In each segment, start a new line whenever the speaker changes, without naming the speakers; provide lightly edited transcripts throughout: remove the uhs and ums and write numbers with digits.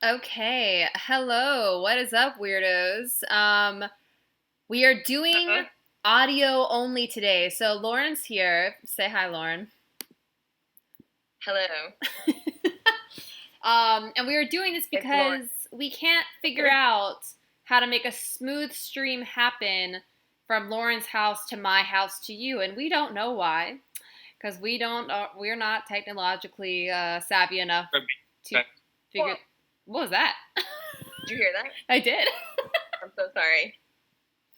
Okay, hello. What is up, weirdos? We are doing
Uh,
audio only today. So Lauren's here. Say hi, Lauren.
Hello.
And we are doing this
It's Lauren.
because we can't figure out how to make a smooth stream happen from Lauren's house to my house to you, and we don't know why, because we're not technologically savvy enough to figure.
Well,
What was that?
did you hear that?
I did.
I'm so sorry.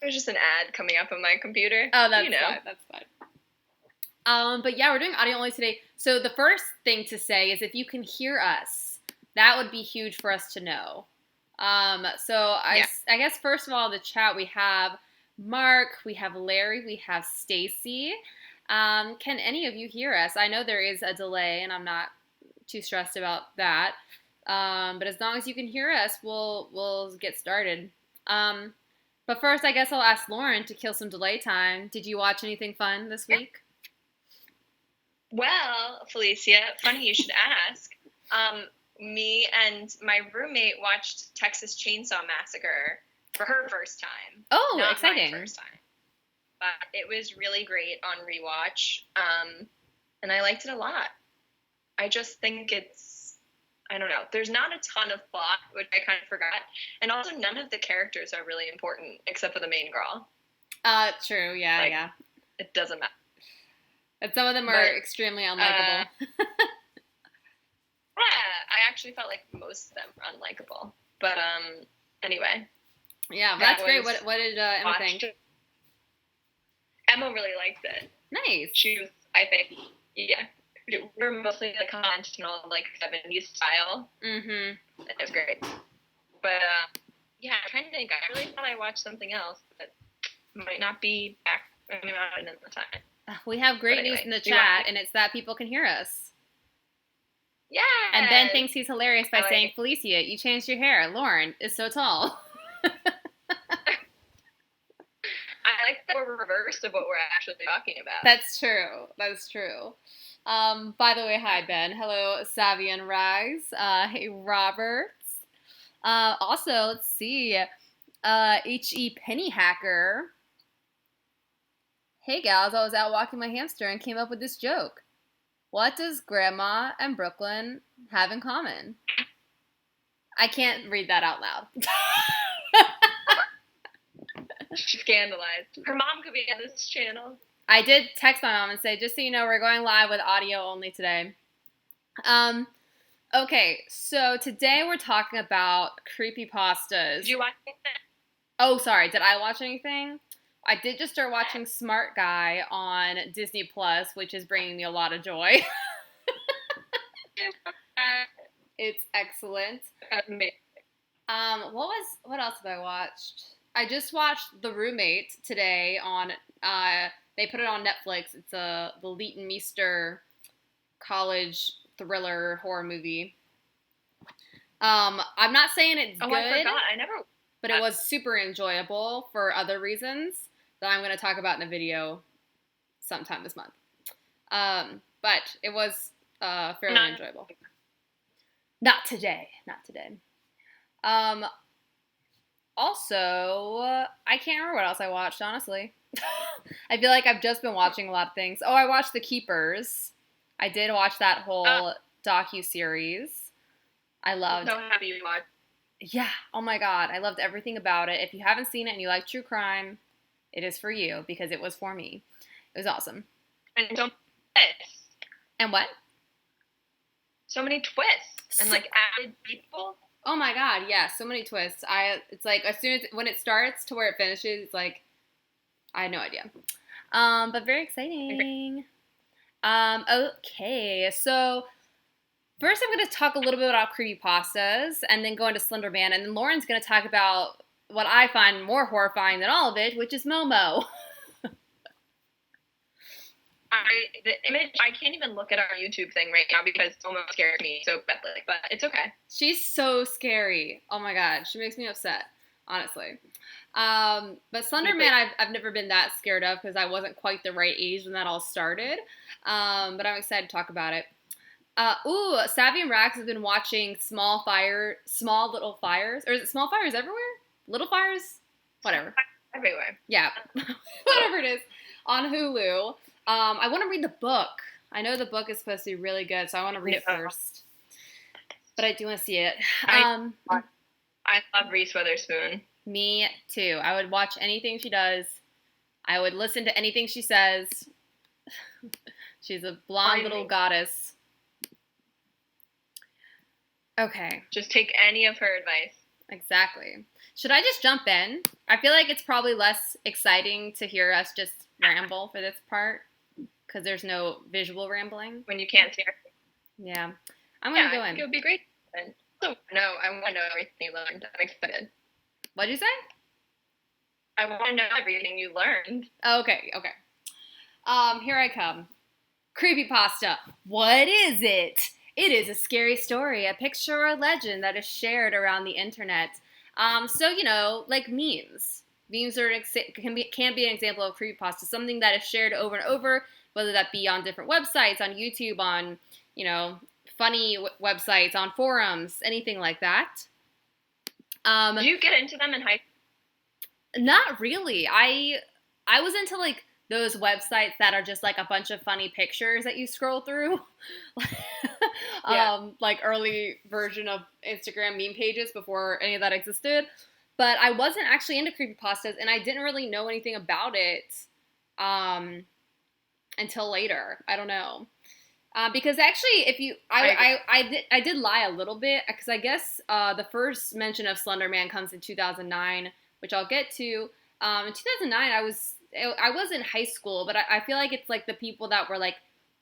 It was just an ad coming up on my computer.
Oh, that's
You know.
fine. That's fine. But yeah, we're doing audio only today. So the first thing to say is if you can hear us, that would be huge for us to know. So
Yeah.
I guess first of all, in the chat we have Mark, we have Larry, we have Stacy. Can any of you hear us? I know there is a delay, and I'm not too stressed about that. But as long as you can hear us, we'll get started. But first, I guess I'll ask Lauren to kill some delay time. Did you watch anything fun this week?
Well, Felicia, funny you should ask. Me and my roommate watched Texas Chainsaw Massacre for her first time.
Oh,
Not
exciting.
my first time. But it was really great on rewatch. And I liked it a lot. I just think I don't know. There's not a ton of plot, which I kind of forgot. And also, none of the characters are really important except for the main girl.
True. Yeah,
Like,
yeah.
it doesn't matter.
And some of them are extremely unlikable.
Yeah, I actually felt like most of them were unlikable. But anyway.
Yeah, that's great. What did Emma think?
Emma really liked it.
Nice.
She was, I think, yeah. We're mostly like conventional, like 70s style.
Mm-hmm.
It was great. But yeah, I'm trying to think. I really thought I watched something else, but might not be back. I mean, not in the time.
We have great
But anyway,
news in the chat, and it's that people can hear us.
Yeah.
And Ben thinks he's hilarious by saying,
it.
Felicia, you changed your hair. Lauren is so tall.
I like that we're reversed of what we're actually talking about.
That's true. That's true. By the way, hi, Ben. Hello, Savvy and Rags. Hey, Robert. Also, let's see. H.E. Penny Hacker. Hey, gals, I was out walking my hamster and came up with this joke. What does Grandma and Brooklyn have in common? I can't read that out loud.
She's scandalized. Her mom could be on this channel.
I did text my mom and say, just so you know, we're going live with audio only today. Okay, so today we're talking about creepypastas.
Did you watch anything?
Oh, sorry, did I watch anything? I did just start watching Smart Guy on Disney Plus, which is bringing me a lot of joy. It's excellent. What else have I watched? I just watched The Roommate today on they put it on Netflix. It's the Leighton Meester college thriller horror movie. I'm not saying it's good.
I forgot. I never.
But it was super enjoyable for other reasons that I'm going to talk about in a video sometime this month. But it was fairly enjoyable. Not today. Not today. Also, I can't remember what else I watched, honestly. I feel like I've just been watching a lot of things. Oh, I watched The Keepers. I did watch that whole docu-series. I loved it.
So happy you watched.
Yeah. Oh my God. I loved everything about it. If you haven't seen it and you like true crime, it is for you because it was for me. It was awesome.
And so twists.
And what?
So many twists and like added people.
Oh my God. Yeah. So many twists. It's like as soon as when it starts to where it finishes, it's like I had no idea. But very exciting. Okay. So first, I'm going to talk a little bit about creepypastas and then go into Slender Man. And then Lauren's going to talk about what I find more horrifying than all of it, which is Momo.
The image, I can't even look at our YouTube thing right now because Momo scares me so badly, but it's okay.
She's so scary. Oh my God. She makes me upset, honestly. But Slender Man, I've never been that scared of because I wasn't quite the right age when that all started. But I'm excited to talk about it. Savvy and Rax has been watching Small Little Fires, or is it Small Fires Everywhere? Little Fires? Whatever.
Everywhere.
Yeah, whatever it is, on Hulu. I want to read the book. I know the book is supposed to be really good, so I want to read it first. But I do want to see it.
I love Reese Witherspoon.
Me too. I would watch anything she does. I would listen to anything she says. She's a blonde little goddess. Okay.
Just take any of her advice.
Exactly. Should I just jump in? I feel like it's probably less exciting to hear us just ramble for this part because there's no visual rambling.
When you can't see her.
Yeah. I'm going to go in.
I think it would be great. No, I want to know everything you learned. I'm excited.
What'd you say?
I want to know everything you learned.
Okay. Here I come. Creepypasta. What is it? It is a scary story, a picture or a legend that is shared around the internet. So, like memes. Memes can be an example of creepypasta, something that is shared over and over, whether that be on different websites, on YouTube, on, funny websites, on forums, anything like that.
Do you get into them in high school?
Not really. I was into like those websites that are just like a bunch of funny pictures that you scroll through. Like early version of Instagram meme pages before any of that existed. But I wasn't actually into creepypastas, and I didn't really know anything about it until later. I don't know. Because actually, I did lie a little bit, because I guess the first mention of Slender Man comes in 2009, which I'll get to. In 2009, I was in high school, but I feel like it's like the people that were like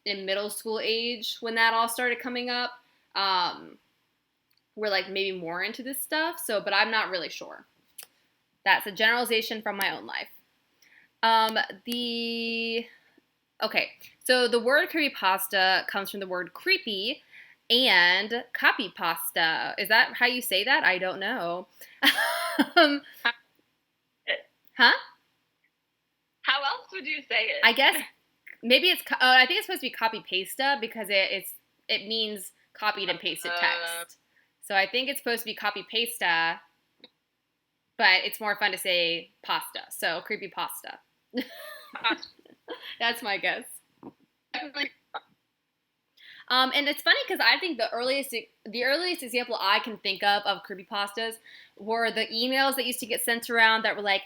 in middle school age when that all started coming up were like maybe more into this stuff. So, but I'm not really sure. That's a generalization from my own life. Okay, so the word creepypasta comes from the word creepy and copypasta. Is that how you say that? I don't know. Huh?
How else would you say it?
I guess maybe it's. I think it's supposed to be copy pasta because it means copied and pasted text. So I think it's supposed to be copy pasta, but it's more fun to say pasta. So creepy pasta. That's my guess. And it's funny because I think the earliest example I can think of creepypastas were the emails that used to get sent around that were like,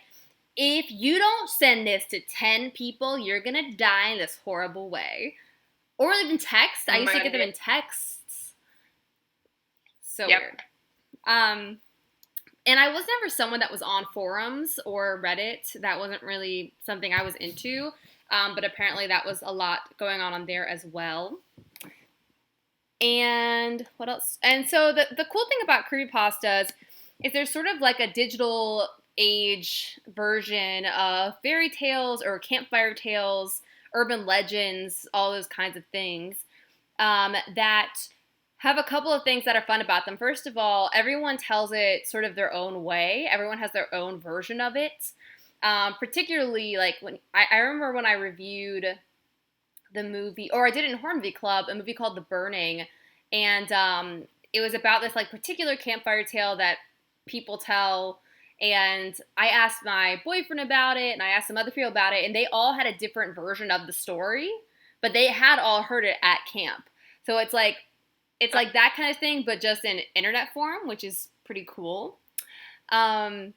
if you don't send this to 10 people, you're going to die in this horrible way. Or even text. I used to get them in texts. So weird. And I was never someone that was on forums or Reddit. That wasn't really something I was into. But apparently that was a lot going on there as well. And what else? And so the cool thing about creepypastas is there's sort of like a digital age version of fairy tales or campfire tales, urban legends, all those kinds of things that have a couple of things that are fun about them. First of all, everyone tells it sort of their own way. Everyone has their own version of it. Particularly like when I remember when I reviewed the movie, or I did it in Horror Movie Club, a movie called The Burning, and it was about this like particular campfire tale that people tell. And I asked my boyfriend about it, and I asked some other people about it, and they all had a different version of the story, but they had all heard it at camp. So it's like that kind of thing, but just in internet form, which is pretty cool. And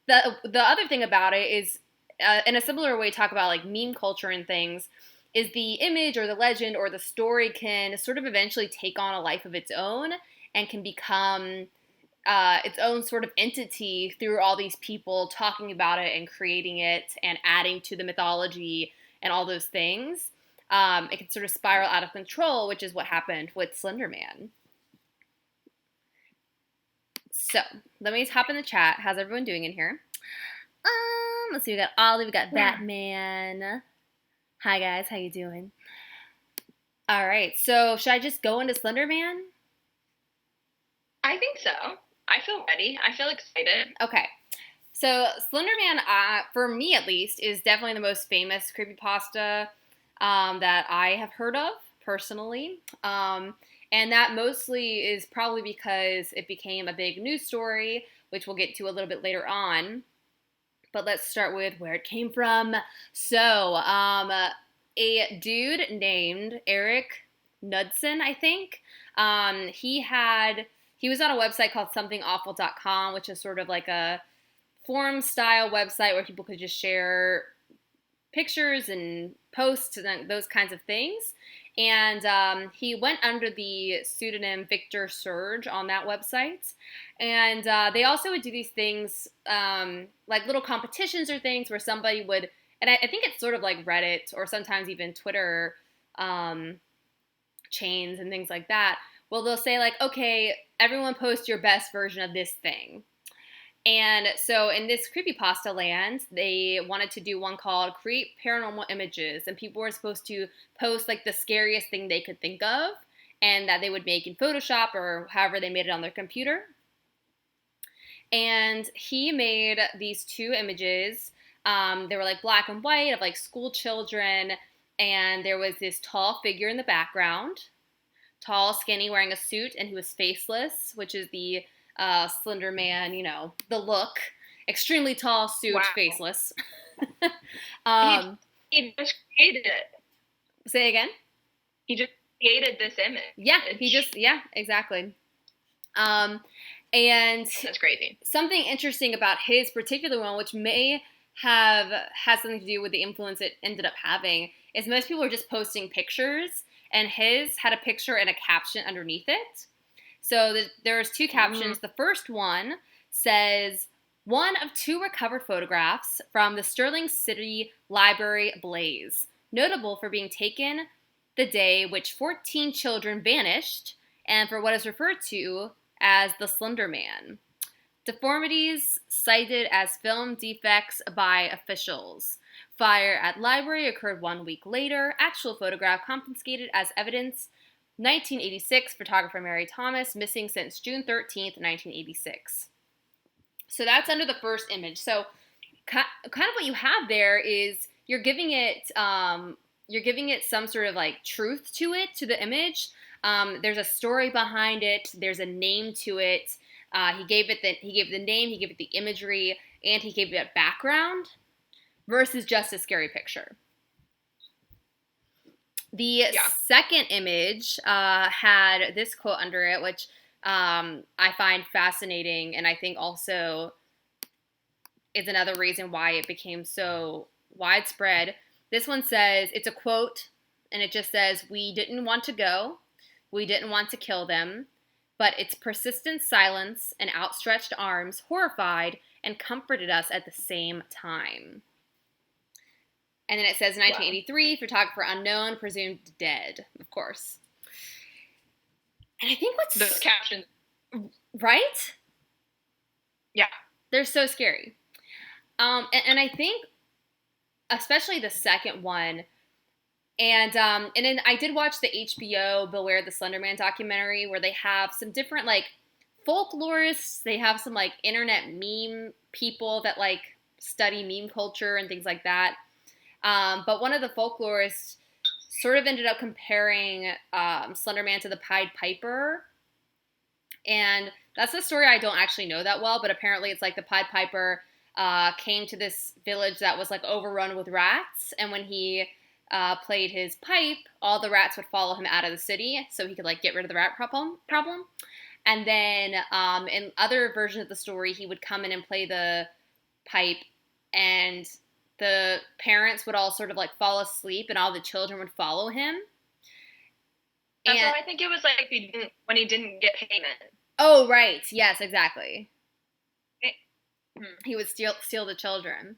the other thing about it is, in a similar way, talk about like meme culture and things, is the image or the legend or the story can sort of eventually take on a life of its own and can become its own sort of entity through all these people talking about it and creating it and adding to the mythology and all those things. It can sort of spiral out of control, which is what happened with Slender Man. So, let me hop in the chat. How's everyone doing in here? Let's see, we got Ollie, we got Batman. Hi guys, how you doing? All right, so should I just go into Slender Man?
I think so. I feel ready. I feel excited.
Okay. So Slender Man, for me at least, is definitely the most famous creepypasta that I have heard of personally. And that mostly is probably because it became a big news story, which we'll get to a little bit later on. But let's start with where it came from. So, a dude named Eric Knudsen, I think, he was on a website called somethingawful.com, which is sort of like a forum style website where people could just share pictures and posts and those kinds of things. And he went under the pseudonym Victor Surge on that website. And they also would do these things, like little competitions or things where somebody would, and I think it's sort of like Reddit or sometimes even Twitter chains and things like that. Well, they'll say like, okay, everyone post your best version of this thing. And so in this creepypasta land, they wanted to do one called Create Paranormal Images. And people were supposed to post like the scariest thing they could think of and that they would make in Photoshop or however they made it on their computer. And he made these two images. They were like black and white of like school children. And there was this tall figure in the background. Tall, skinny, wearing a suit, and he was faceless, which is the Slender Man, the look. Extremely tall suit, wow. Faceless.
He just created it.
Say again?
He just created this image.
Yeah, exactly. And
that's crazy.
Something interesting about his particular one, which may have had something to do with the influence it ended up having, is most people are just posting pictures, and his had a picture and a caption underneath it. So there's two captions. The first one says, one of two recovered photographs from the Sterling City Library blaze, notable for being taken the day which 14 children vanished and for what is referred to as the Slender Man. Deformities cited as film defects by officials. Fire at library occurred 1 week later. Actual photograph confiscated as evidence. 1986, photographer Mary Thomas, missing since June 13th, 1986. So that's under the first image. So kind of what you have there is you're giving it some sort of like truth to it, to the image. There's a story behind it. There's a name to it. He gave it the name, he gave it the imagery, and he gave it a background versus just a scary picture. The second image had this quote under it, which I find fascinating, and I think also is another reason why it became so widespread. This one says, it's a quote, and it just says, "We didn't want to go. We didn't want to kill them. But its persistent silence and outstretched arms horrified and comforted us at the same time." And then it says 1983, photographer unknown, presumed dead, of course. And I think what's...
Those captions.
Right?
Yeah.
They're so scary. And I think, especially the second one, and then I did watch the HBO Beware the Slender Man documentary where they have some different, like, folklorists. They have some, like, internet meme people that, like, study meme culture and things like that. But one of the folklorists sort of ended up comparing Slender Man to the Pied Piper. And that's a story I don't actually know that well, but apparently it's like the Pied Piper came to this village that was, like, overrun with rats. And when he played his pipe, all the rats would follow him out of the city so he could, like, get rid of the rat problem. And then in other versions of the story, he would come in and play the pipe, and the parents would all sort of, like, fall asleep, and all the children would follow him.
That's why I think it was, like, when he didn't get payment.
Oh, right. Yes, exactly. He would steal the children.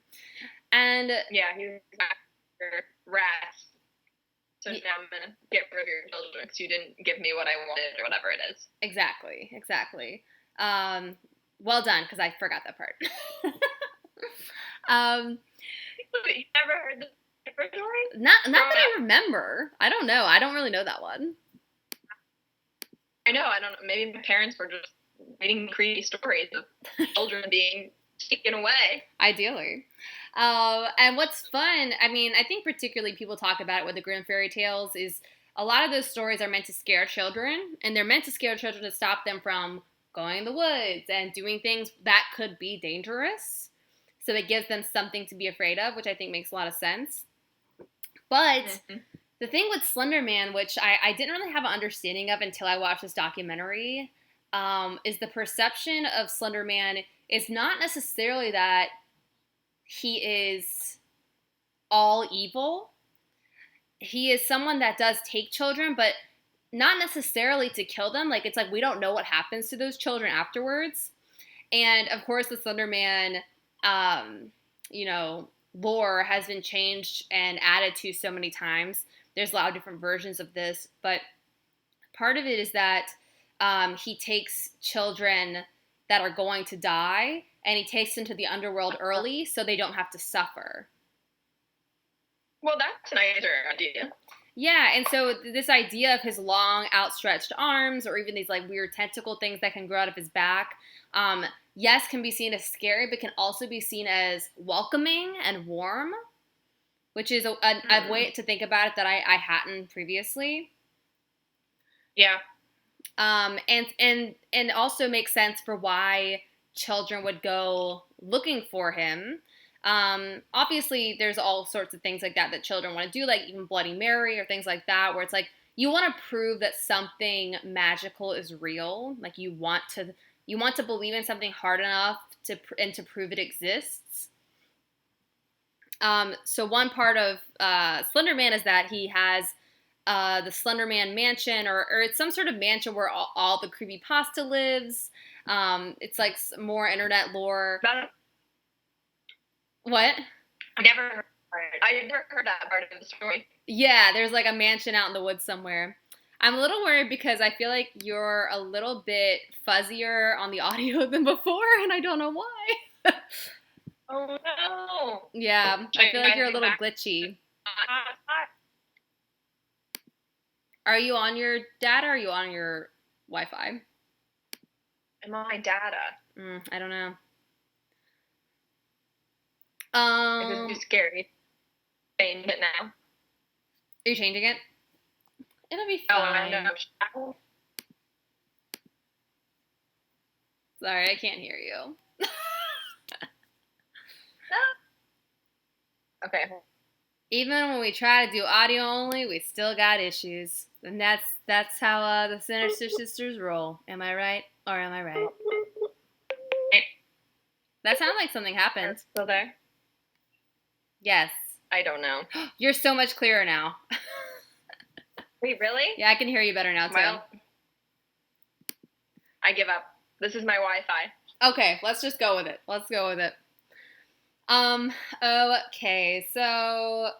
And...
yeah, he was after rats. So now I'm going to get rid of your children because you didn't give me what I wanted or whatever it is.
Exactly. Well done, because I forgot that part.
You never heard the story?
Not that I remember. I don't know. I don't really know that one.
I know. I don't know. Maybe my parents were just reading creepy stories of children being taken away.
Ideally. And what's fun, I mean, I think particularly people talk about it with the Grimm fairy tales, is a lot of those stories are meant to scare children, and they're meant to scare children to stop them from going in the woods and doing things that could be dangerous. So it gives them something to be afraid of, which I think makes a lot of sense. But the thing with Slender Man, which I didn't really have an understanding of until I watched this documentary, is the perception of Slender Man is not necessarily that he is all evil. He is someone that does take children, but not necessarily to kill them. Like, it's like we don't know what happens to those children afterwards. And of course, the Slender Man, lore has been changed and added to so many times. There's a lot of different versions of this, but part of it is that he takes children that are going to die and he takes them to the underworld early so they don't have to suffer.
Well, that's a nicer idea.
Yeah, and so this idea of his long outstretched arms or even these like weird tentacle things that can grow out of his back, yes, can be seen as scary, but can also be seen as welcoming and warm, which is a way to think about it that I hadn't previously.
Yeah.
And also makes sense for why children would go looking for him. Obviously, there's all sorts of things like that children want to do, like even Bloody Mary or things like that, where it's like you want to prove that something magical is real. Like you want to believe in something hard enough to prove it exists. So one part of Slender Man is that he has the Slender Man mansion, or it's some sort of mansion where all the creepypasta lives. It's like more internet lore. What?
I never heard that part of the story.
Yeah, there's like a mansion out in the woods somewhere. I'm a little worried because I feel like you're a little bit fuzzier on the audio than before, and I don't know why.
Oh, no.
Yeah, I feel like you're a little glitchy. Are you on your data or are you on your Wi-Fi?
I'm on my data.
I don't know.
It was too scary. Change it now.
Are you changing it? It'll be fine.
Oh, no.
Sorry, I can't hear you.
Okay.
Even when we try to do audio only, we still got issues. And that's how the Sinister Sisters roll. Am I right? Or am I right? That sounds like something happened.
Still there?
Yes.
I don't know.
You're so much clearer now.
Wait, really?
Yeah, I can hear you better now, too.
Well, I give up. This is my Wi-Fi.
Okay, let's just go with it. Let's go with it. Okay, so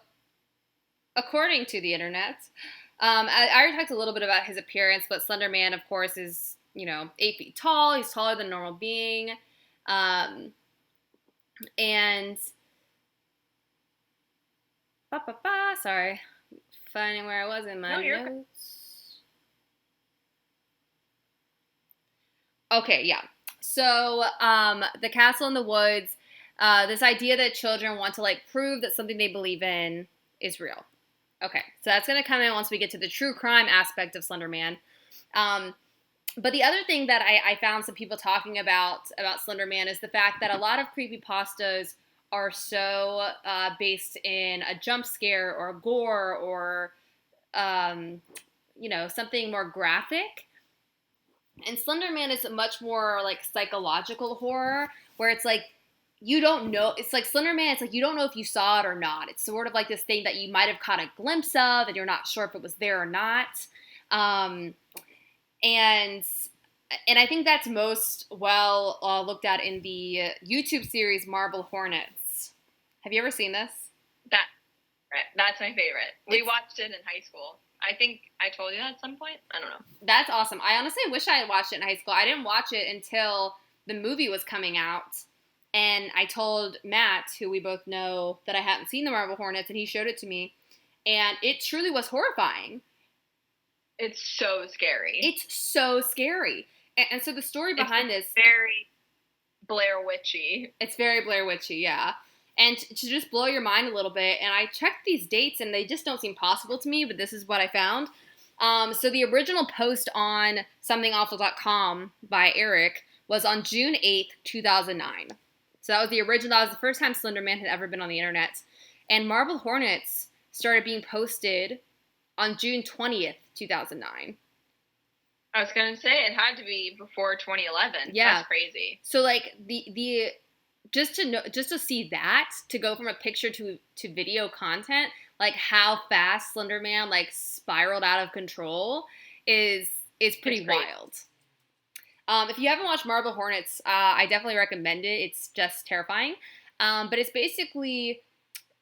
according to the internet, I already talked a little bit about his appearance, but Slender Man, of course, is, 8 feet tall. He's taller than a normal being. And sorry, finding where I was in my notes. Okay, yeah. So, the castle in the woods, this idea that children want to, prove that something they believe in is real. Okay, so that's going to come in once we get to the true crime aspect of Slender Man. But the other thing that I found some people talking about Slender Man is the fact that a lot of creepypastas are so based in a jump scare or gore or, something more graphic. And Slender Man is much more psychological horror, where it's you don't know. It's like Slender Man, it's you don't know if you saw it or not. It's sort of like this thing that you might have caught a glimpse of and you're not sure if it was there or not. And I think that's most well looked at in the YouTube series Marble Hornets. Have you ever seen this?
That's my favorite. We watched it in high school. I think I told you that at some point. I don't know.
That's awesome. I honestly wish I had watched it in high school. I didn't watch it until the movie was coming out. And I told Matt, who we both know, that I hadn't seen the Marble Hornets, and he showed it to me. And it truly was horrifying.
It's so scary.
It's so scary. And so the story behind this...
very Blair Witchy.
It's very Blair Witchy, yeah. And to just blow your mind a little bit, and I checked these dates, and they just don't seem possible to me, but this is what I found. So the original post on somethingawful.com by Eric was on June 8th, 2009. So that was the original. That was the first time Slender Man had ever been on the internet. And Marble Hornets started being posted on June 20th, 2009.
I was gonna say it had to be before 2011.
Yeah.
That's crazy.
So like the just to see that, to go from a picture to video content, like how fast Slender Man like spiraled out of control is pretty wild. If you haven't watched Marble Hornets, I definitely recommend it. It's just terrifying. But it's basically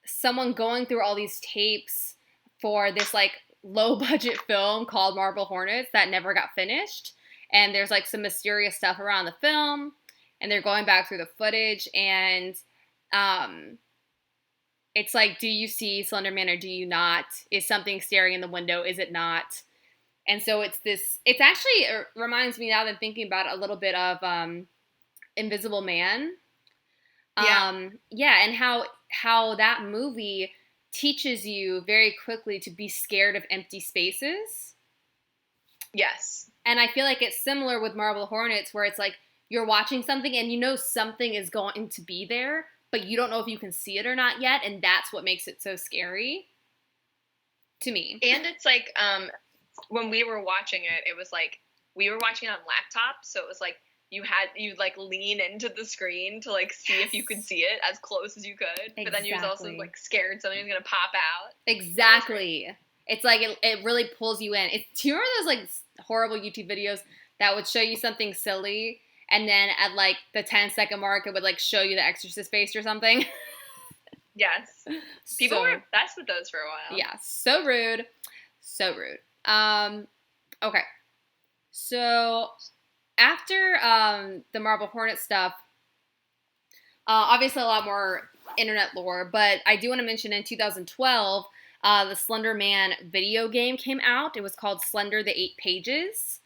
someone going through all these tapes for this like low budget film called Marble Hornets that never got finished. And there's like some mysterious stuff around the film, and they're going back through the footage, and it's like, do you see Slender Man or do you not? Is something staring in the window? Is it not? And so it's actually, it reminds me now that I'm thinking about it, a little bit of Invisible Man. Yeah, and how that movie teaches you very quickly to be scared of empty spaces.
Yes.
And I feel like it's similar with Marble Hornets, where it's like you're watching something and you know something is going to be there, but you don't know if you can see it or not yet, and that's what makes it so scary to me.
And it's like, when we were watching it, it was like, we were watching it on laptop, so it was like, you'd like lean into the screen to like see if you could see it as close as you could. Exactly. But then you're also like scared something's gonna pop out.
Exactly. It's like it really pulls you in. Do you remember those like horrible YouTube videos that would show you something silly, and then at like the 10-second mark it would like show you the Exorcist face or something?
Yes. People were obsessed with those for a while.
Yeah, so rude. So rude. Okay. So after the Marble Hornet stuff, obviously a lot more internet lore, but I do want to mention in 2012, the Slender Man video game came out. It was called Slender the 8 Pages.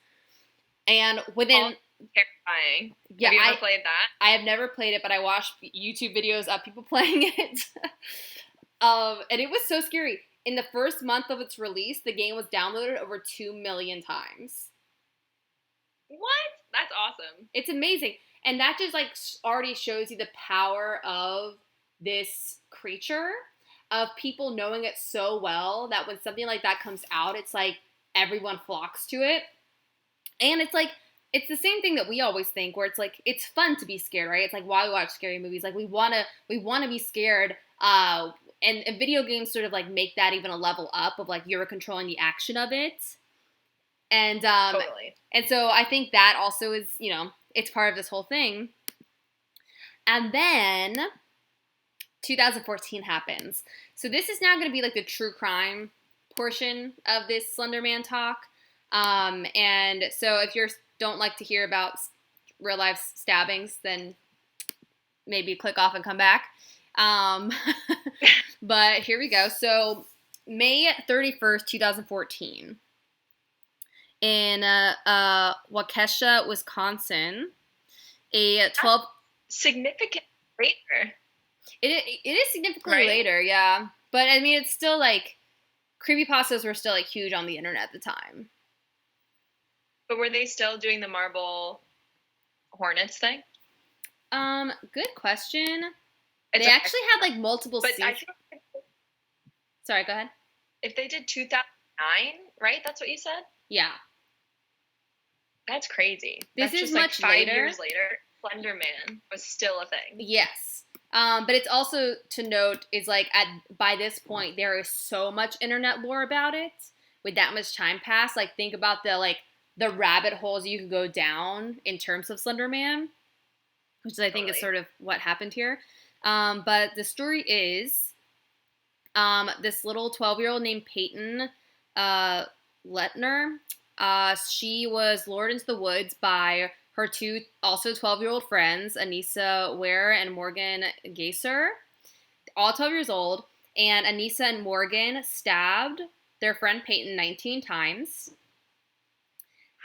And within...
terrifying.
Yeah,
have you ever played that?
I have never played it, but I watched YouTube videos of people playing it. And it was so scary. In the first month of its release, the game was downloaded over 2 million times.
What? That's awesome.
It's amazing. And that just like already shows you the power of this creature, of people knowing it so well that when something like that comes out, it's like everyone flocks to it. And it's like, it's the same thing that we always think, where it's like, it's fun to be scared, right? It's like why we watch scary movies. Like we want to be scared. And video games sort of like make that even a level up of like you're controlling the action of it. And
totally.
And so I think that also is, you know, it's part of this whole thing. And then 2014 happens. So this is now going to be like the true crime portion of this Slender Man talk. And so if you don't like to hear about real life stabbings, then maybe click off and come back. But here we go. So May 31st, 2014. In Waukesha, Wisconsin, a 12...
Significant later.
It is significantly later, yeah. But, I mean, it's still, like, creepypastas were still, like, huge on the internet at the time.
But were they still doing the Marble Hornets thing?
Good question. They actually had, like, multiple seasons. Sorry, go ahead.
If they did 2009, right? That's what you said?
Yeah.
That's crazy.
This
That's
is
just
much
like 5
later.
years later, Slender Man was still a thing.
Yes. But it's also to note is like by this point there is so much internet lore about it. With that much time passed, like think about the rabbit holes you could go down in terms of Slender Man, which I think is sort of what happened here. But the story is this little 12-year-old named Peyton Lettner. She was lured into the woods by her two also 12-year-old friends, Anissa Ware and Morgan Geyser, all 12 years old. And Anissa and Morgan stabbed their friend Peyton 19 times.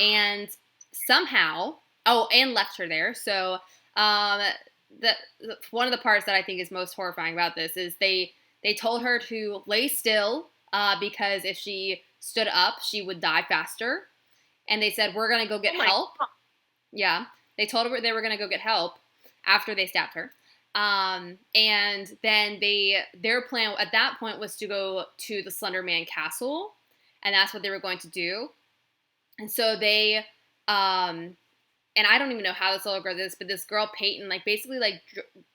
And somehow, and left her there. So one of the parts that I think is most horrifying about this is they told her to lay still because if she stood up, she would die faster. And they said, we're going to go get
Oh my
help.
God.
Yeah. They told her they were going to go get help after they stabbed her. And then their plan at that point was to go to the Slender Man castle. And that's what they were going to do. And so they, and I don't even know how this little girl did this, but this girl, Peyton, like basically like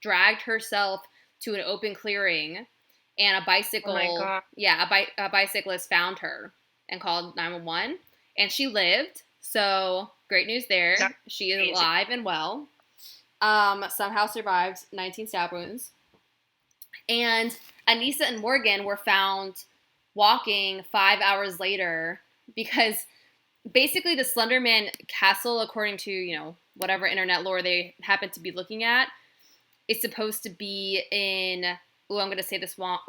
dragged herself to an open clearing, and a bicycle,
Oh my God.
yeah, a bicyclist found her and called 911, and she lived. So great news there.
That's
She is
crazy.
alive and well. Somehow survived 19 stab wounds. And Anissa and Morgan were found walking 5 hours later because basically the Slenderman castle, according to, whatever internet lore they happen to be looking at, is supposed to be in, I'm going to say this wrong,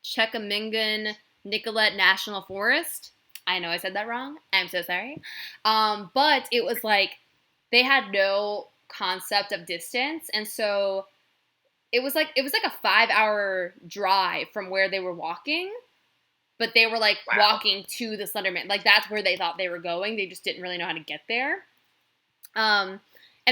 Chekamingan Nicolet National Forest. I know I said that wrong. I'm so sorry. But it was like they had no concept of distance, and so it was like a 5-hour drive from where they were walking, but they were like walking to the Slenderman. Like that's where they thought they were going. They just didn't really know how to get there. And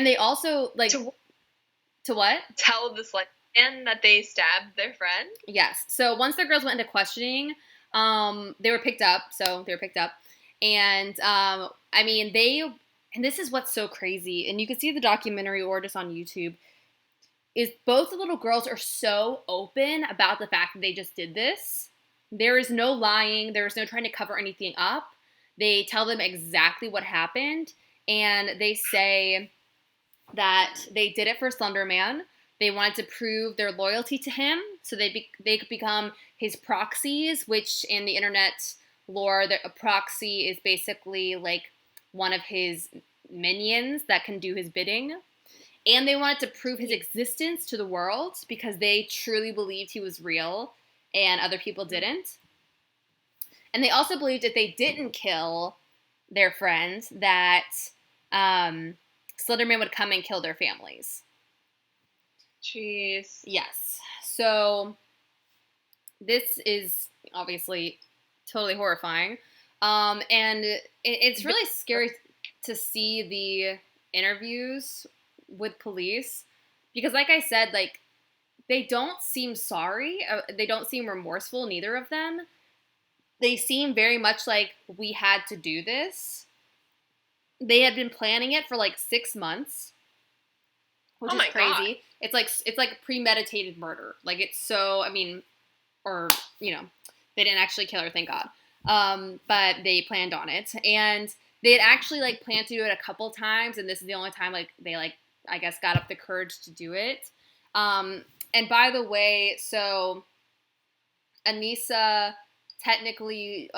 they also like to what?
Tell the Slenderman that they stabbed their friend?
Yes. So once the girls went into questioning, they were picked up. And I mean, and this is what's so crazy, and you can see the documentary or just on YouTube, is both the little girls are so open about the fact that they just did this. There is no lying. There is no trying to cover anything up. They tell them exactly what happened, and they say that they did it for Slenderman. They wanted to prove their loyalty to him, so they could become his proxies, which in the internet lore, a proxy is basically like one of his minions that can do his bidding. And they wanted to prove his existence to the world because they truly believed he was real and other people didn't. And they also believed if they didn't kill their friend, that Slenderman would come and kill their families.
Jeez.
Yes. So this is obviously totally horrifying. And it's really scary to see the interviews with police because, like I said, like they don't seem sorry. They don't seem remorseful, neither of them. They seem very much like, we had to do this. They had been planning it for like 6 months, which is crazy. God. It's like premeditated murder. Like it's so, I mean, or, they didn't actually kill her, thank God. But they planned on it, and they had actually like planned to do it a couple times, and this is the only time like they like, I guess, got up the courage to do it. And by the way, so Anissa technically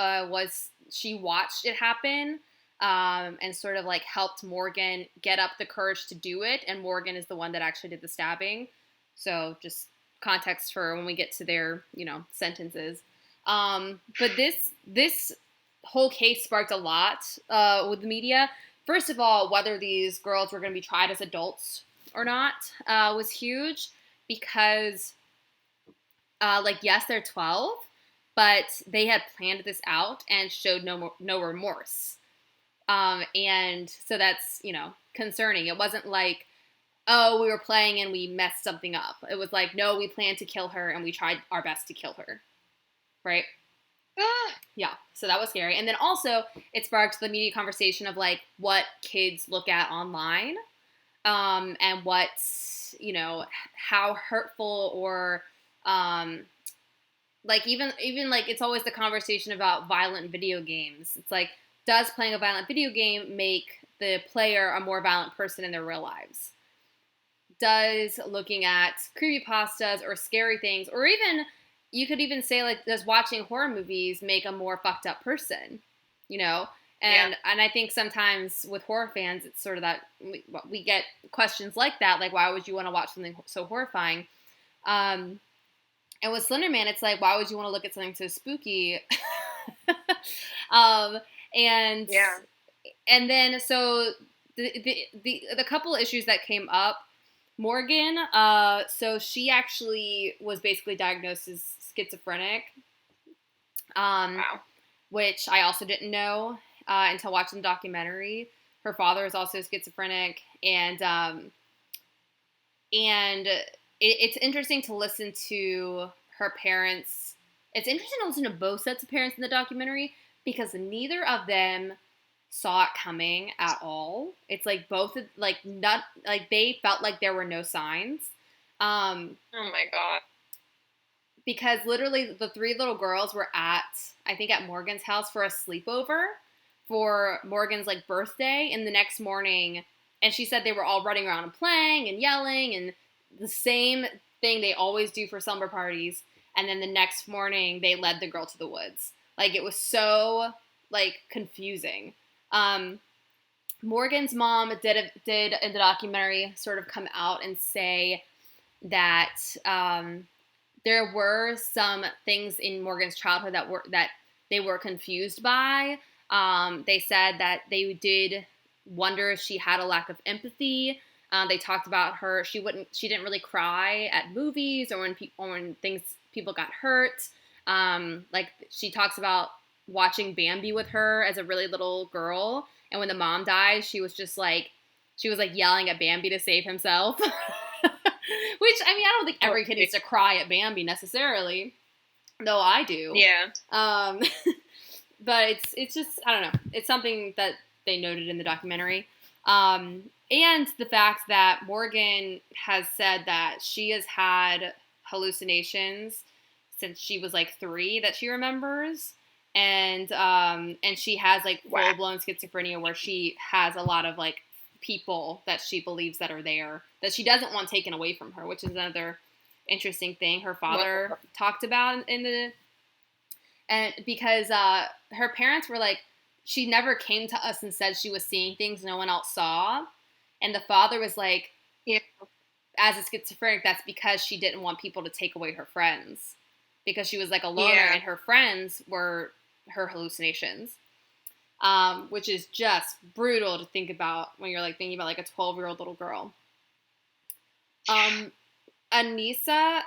she watched it happen, and sort of like helped Morgan get up the courage to do it, and Morgan is the one that actually did the stabbing. So just context for when we get to their, sentences. But this whole case sparked a lot with the media. First of all, whether these girls were going to be tried as adults or not was huge because, yes, they're 12, but they had planned this out and showed no remorse. And so that's, concerning. It wasn't like, oh, we were playing and we messed something up. It was like, no, we planned to kill her and we tried our best to kill her. Right? Yeah, so that was scary. And then also it sparked the media conversation of like what kids look at online, and what's, how hurtful or like even like it's always the conversation about violent video games. It's like, does playing a violent video game make the player a more violent person in their real lives? Does looking at creepypastas or scary things, or even you could even say, like, does watching horror movies make a more fucked up person? And I think sometimes with horror fans, it's sort of that we get questions like that, like, why would you want to watch something so horrifying? And with Slenderman, it's like, why would you want to look at something so spooky? And then so the couple of issues that came up, Morgan, so she actually was basically diagnosed as schizophrenic.
Wow.
which I also didn't know until watching the documentary. Her father is also schizophrenic, and it's interesting to listen to her parents. It's interesting to listen to both sets of parents in the documentary because neither of them saw it coming at all. It's like both like not like they felt like there were no signs.
Oh my god.
Because literally the three little girls were I think at Morgan's house for a sleepover for Morgan's like birthday, and the next morning, and she said they were all running around and playing and yelling and the same thing they always do for slumber parties, and then the next morning they led the girl to the woods. Like it was so like confusing. Morgan's mom did in the documentary sort of come out and say that there were some things in Morgan's childhood that they were confused by. They said that they did wonder if she had a lack of empathy. They talked about her. She didn't really cry at movies or when people got hurt. Like she talks about watching Bambi with her as a really little girl, and when the mom died, she was like yelling at Bambi to save himself. Which, I mean, I don't think every kid needs to cry at Bambi necessarily, though I do.
Yeah.
But it's just, I don't know. It's something that they noted in the documentary. And the fact that Morgan has said that she has had hallucinations since she was like 3 that she remembers. And she has like full-blown schizophrenia where she has a lot of like people that she believes that are there that she doesn't want taken away from her, which is another interesting thing her father talked about and because her parents were like, she never came to us and said she was seeing things no one else saw, and the father was like,
yeah,
as a schizophrenic, that's because she didn't want people to take away her friends because she was like a loner and her friends were her hallucinations. Which is just brutal to think about when you're like thinking about like a 12-year-old little girl. Anissa,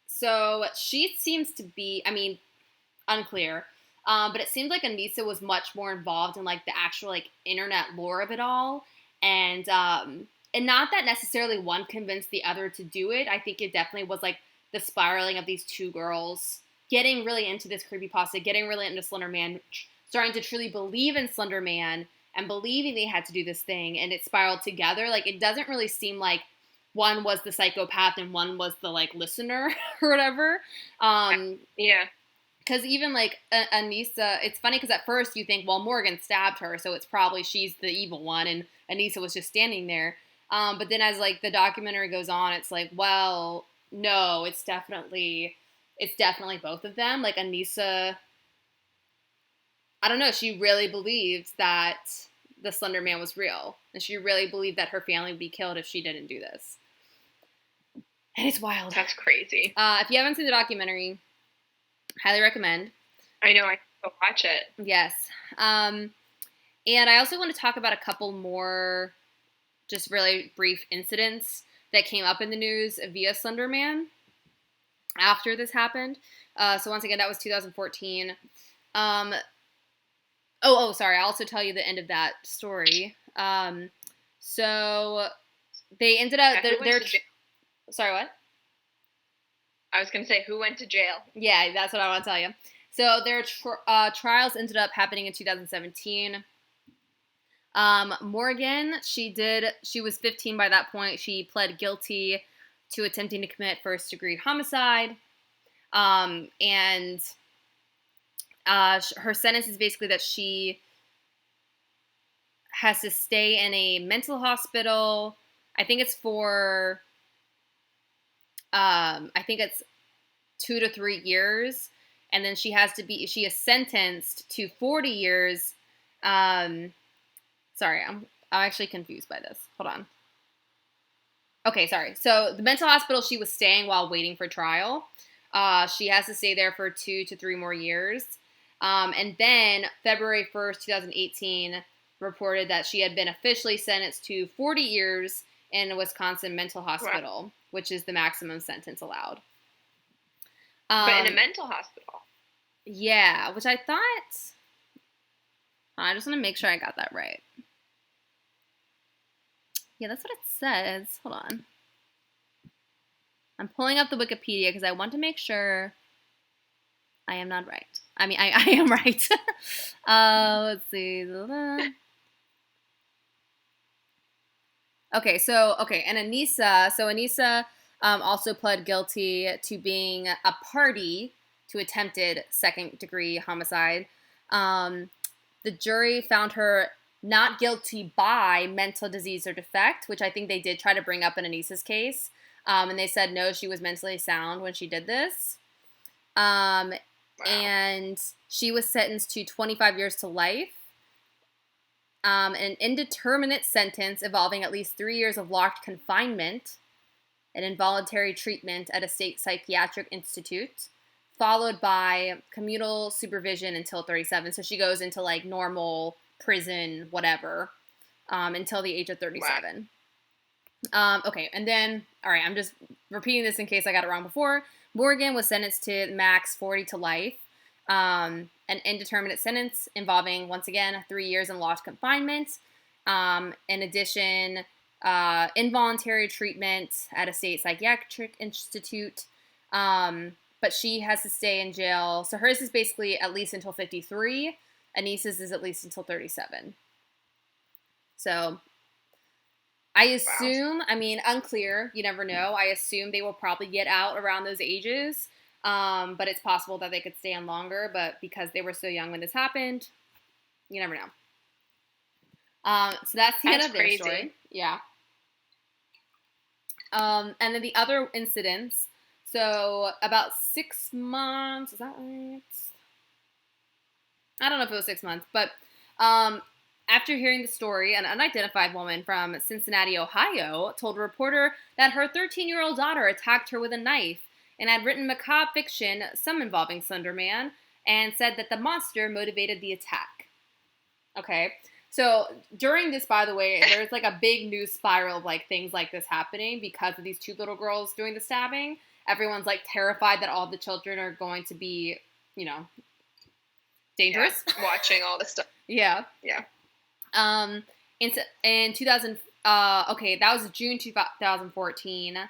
so she seems to be, I mean, unclear, but it seems like Anissa was much more involved in like the actual like internet lore of it all, and not that necessarily one convinced the other to do it. I think it definitely was like the spiraling of these two girls getting really into this creepypasta, getting really into Slender Man, starting to truly believe in Slender Man and believing they had to do this thing, and it spiraled together. Like, it doesn't really seem like one was the psychopath and one was the, like, listener or whatever.
Yeah.
Because even, like, Anissa, it's funny because at first you think, well, Morgan stabbed her, so it's probably she's the evil one, and Anissa was just standing there. But then as, like, the documentary goes on, it's like, well, no, it's definitely both of them. Like, Anissa, I don't know, she really believed that the Slender Man was real. And she really believed that her family would be killed if she didn't do this. And it's wild.
That's crazy.
If you haven't seen the documentary, highly recommend.
I know, I can go watch it.
Yes. And I also want to talk about a couple more just really brief incidents that came up in the news via Slender Man after this happened. So once again, that was 2014. Sorry. I'll also tell you the end of that story. So they ended up... Sorry, what?
I was going to say, who went to jail?
Yeah, that's what I want to tell you. So their trials ended up happening in 2017. Morgan, she was 15 by that point. She pled guilty to attempting to commit first-degree homicide. And her sentence is basically that she has to stay in a mental hospital. I think it's 2 to 3 years. And then she is sentenced to 40 years. Sorry, I'm actually confused by this. Hold on. Okay, sorry. So the mental hospital she was staying while waiting for trial. She has to stay there for 2 to 3 more years. And then February 1st, 2018, reported that she had been officially sentenced to 40 years in a Wisconsin mental hospital, which is the maximum sentence allowed.
But in a mental hospital?
Yeah, which I thought. I just want to make sure I got that right. Yeah, that's what it says. Hold on. I'm pulling up the Wikipedia because I want to make sure I am not right. I mean, I am right. Let's see. Okay, and Anissa also pled guilty to being a party to attempted second degree homicide. Um, the jury found her not guilty by mental disease or defect, which I think they did try to bring up in Anissa's case. And they said no, she was mentally sound when she did this. Wow. And she was sentenced to 25 years to life. An indeterminate sentence involving at least 3 years of locked confinement and involuntary treatment at a state psychiatric institute, followed by communal supervision until 37. So she goes into like normal prison, whatever, until the age of 37. Wow. Okay, and then, all right, I'm just repeating this in case I got it wrong before. Morgan was sentenced to max 40 to life. An indeterminate sentence involving, once again, 3 years in locked confinement. In addition, involuntary treatment at a state psychiatric institute. But she has to stay in jail. So hers is basically at least until 53. Anissa's is at least until 37. So I assume, I mean, unclear, you never know. I assume they will probably get out around those ages. But it's possible that they could stay on longer. But because they were so young when this happened, you never know. So that's the end of their story. Yeah. And then the other incidents. So about 6 months, is that right? I don't know if it was 6 months, but after hearing the story, an unidentified woman from Cincinnati, Ohio, told a reporter that her 13-year-old daughter attacked her with a knife and had written macabre fiction, some involving Slender Man, and said that the monster motivated the attack. Okay, so during this, by the way, there's like a big news spiral of like things like this happening because of these two little girls doing the stabbing. Everyone's like terrified that all the children are going to be, you know, dangerous.
Yeah, watching all this stuff.
Yeah.
Yeah.
In 2000, okay, that was June 2014.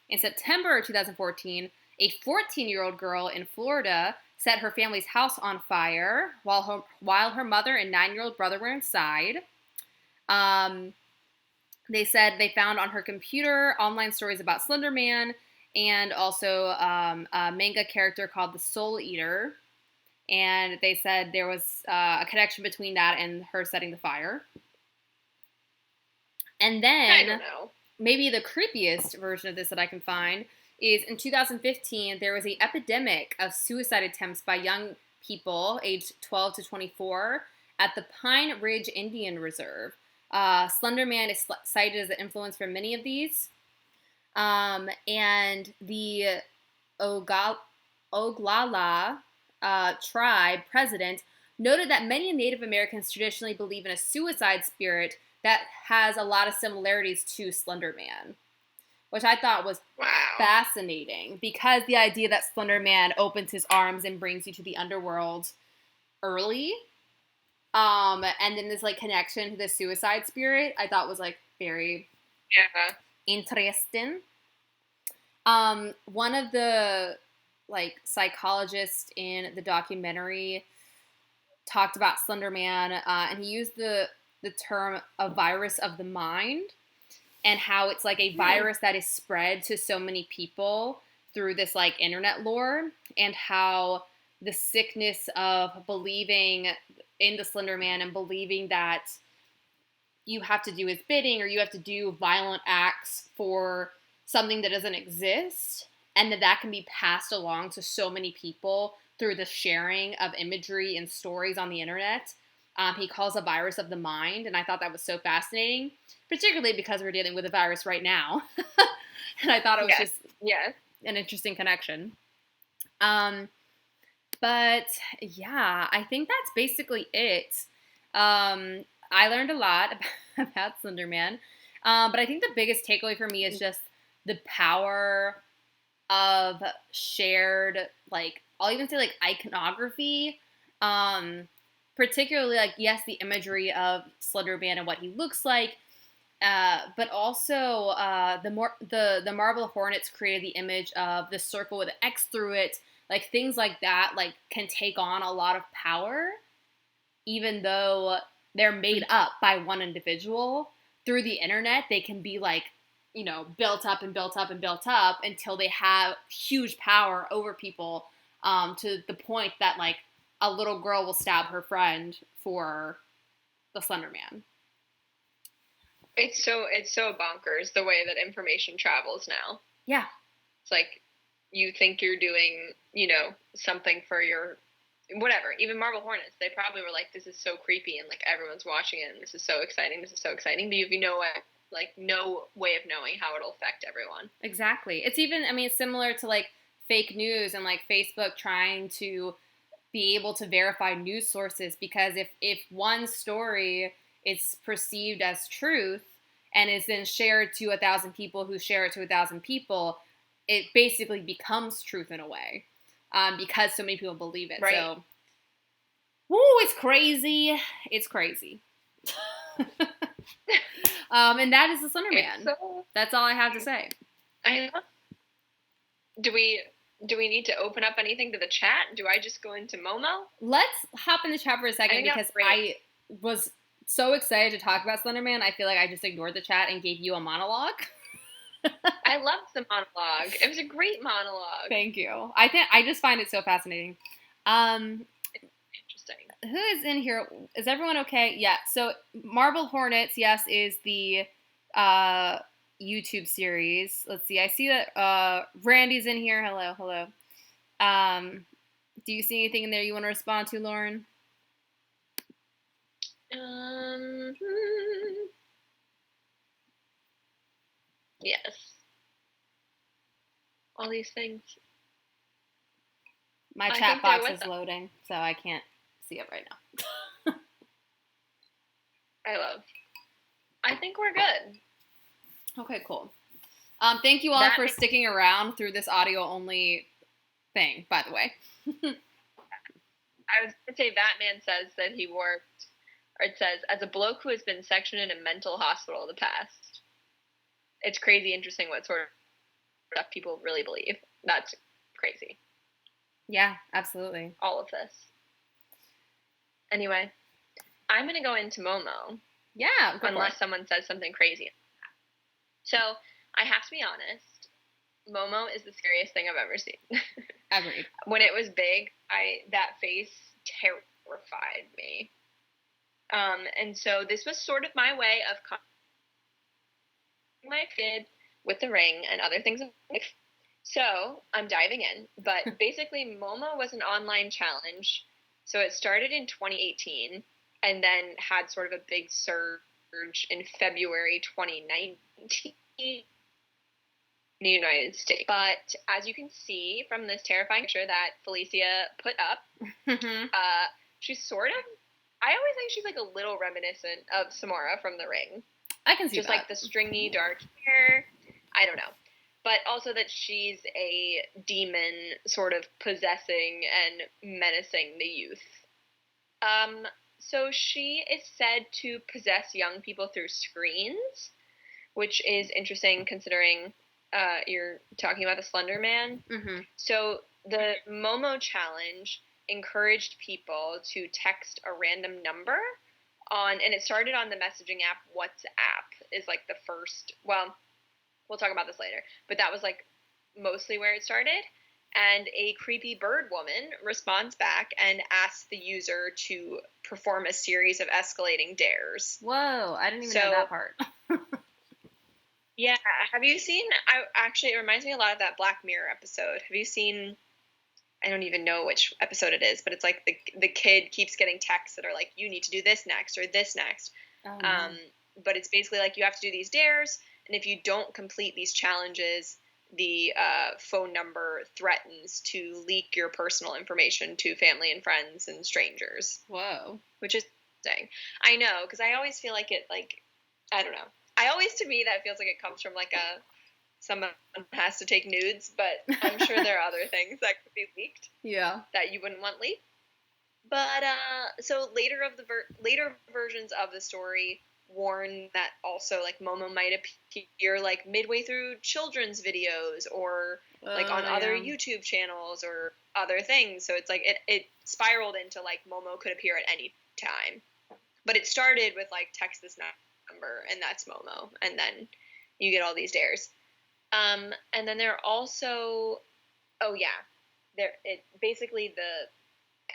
In September 2014, a 14-year-old girl in Florida set her family's house on fire while her mother and 9-year-old brother were inside. They said they found on her computer online stories about Slender Man and also a manga character called the Soul Eater. And they said there was a connection between that and her setting the fire. And then,
I don't know.
Maybe the creepiest version of this that I can find is in 2015, there was an epidemic of suicide attempts by young people aged 12 to 24 at the Pine Ridge Indian Reserve. Slender Man is cited as an influence for many of these. And the Oglala tribe president noted that many Native Americans traditionally believe in a suicide spirit that has a lot of similarities to Slender Man, which I thought was fascinating because the idea that Slender Man opens his arms and brings you to the underworld early, and then this like connection to the suicide spirit, I thought was like very interesting. One of the like psychologists in the documentary talked about Slender Man, and he used the term a virus of the mind and how it's like a virus that is spread to so many people through this like internet lore, and how the sickness of believing in the Slender Man and believing that you have to do his bidding or you have to do violent acts for something that doesn't exist, and that can be passed along to so many people through the sharing of imagery and stories on the internet. He calls a virus of the mind, and I thought that was so fascinating, particularly because we're dealing with a virus right now. And I thought it was just an interesting connection. But yeah, I think that's basically it. I learned a lot about Slender Man, but I think the biggest takeaway for me is just the power of shared like I'll even say like iconography. Particularly like, yes, the imagery of Slender Man and what he looks like, but also the Marble Hornets created the image of the circle with an X through it. Like things like that, like can take on a lot of power, even though they're made up by one individual. Through the internet, they can be like, built up and built up and built up until they have huge power over people, to the point that like a little girl will stab her friend for the Slender Man.
It's so bonkers the way that information travels now.
Yeah.
It's like you think you're doing, something for your whatever. Even Marble Hornets, they probably were like, this is so creepy and like everyone's watching it and this is so exciting. This is so exciting. But you know what? Like no way of knowing how it'll affect everyone.
Exactly. It's even, I mean, it's similar to like fake news and like Facebook trying to be able to verify news sources, because if one story is perceived as truth and is then shared to 1,000 people who share it to 1,000 people, it basically becomes truth in a way, because so many people believe it.
Right.
So, woo, it's crazy. It's crazy. And that is the Slender Man. That's all I have to say.
I know. Do we need to open up anything to the chat? Do I just go into Momo?
Let's hop in the chat for a second, because I was so excited to talk about Slender Man. I feel like I just ignored the chat and gave you a monologue.
I loved the monologue. It was a great monologue.
Thank you. I just find it so fascinating.
Interesting.
Who is in here? Is everyone okay? Yeah. So Marble Hornets, yes, is the YouTube series. Let's see. I see that Randy's in here. Hello. Do you see anything in there you want to respond to, Lauren?
Yes. All these things.
My chat box is loading, so I can't see it right now.
I think we're good.
Okay, cool. Thank you all for sticking around through this audio-only thing, by the way.
I was going to say, Batman says that he worked, or it says, as a bloke who has been sectioned in a mental hospital in the past. It's crazy interesting what sort of stuff people really believe. That's crazy.
Yeah, absolutely.
All of this. Anyway, I'm going to go into Momo.
Yeah,
unless someone says something crazy. So, I have to be honest, Momo is the scariest thing I've ever seen.
Agreed.
When it was big, that face terrified me. And so this was sort of my way of my kid with the ring and other things in life. So I'm diving in. But basically, Momo was an online challenge. So it started in 2018 and then had sort of a big surge in February 2019 in the United States. But as you can see from this terrifying picture that Felicia put up, she's sort of, I always think she's like a little reminiscent of Samara from The Ring.
I can see
just
that.
Like the stringy dark hair. I don't know. But also that she's a demon sort of possessing and menacing the youth. So she is said to possess young people through screens, which is interesting considering you're talking about the Slender Man.
Mm-hmm.
So the Momo challenge encouraged people to text a random number and it started on the messaging app WhatsApp is like the first, well, we'll talk about this later, but that was like mostly where it started. And a creepy bird woman responds back and asks the user to perform a series of escalating dares.
Whoa, I didn't even know that part.
Yeah, have you seen, it reminds me a lot of that Black Mirror episode. Have you seen, I don't even know which episode it is, but it's like the kid keeps getting texts that are like, you need to do this next or this next.
Oh, no.
But it's basically like you have to do these dares, and if you don't complete these challenges, the phone number threatens to leak your personal information to family and friends and strangers.
Whoa.
Which is interesting. I know, because I always feel like it, like, I don't know. To me, that feels like it comes from like a someone has to take nudes, but I'm sure there are other things that could be leaked.
Yeah.
That you wouldn't want leaked. But so later versions of the story warn that also like Momo might appear like midway through children's videos or like on other YouTube channels or other things. So it's like it spiraled into like Momo could appear at any time. But it started with like text this number and that's Momo, and then you get all these dares. And then there are also basically the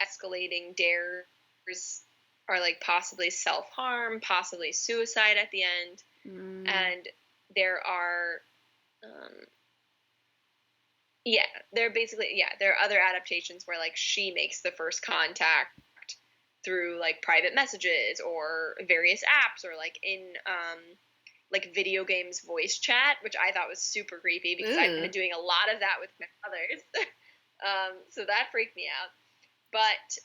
escalating dares are like possibly self-harm, possibly suicide at the end. And there are there are other adaptations where like she makes the first contact through like private messages or various apps or like in like video games voice chat, which I thought was super creepy because I've been doing a lot of that with my others. So that freaked me out. But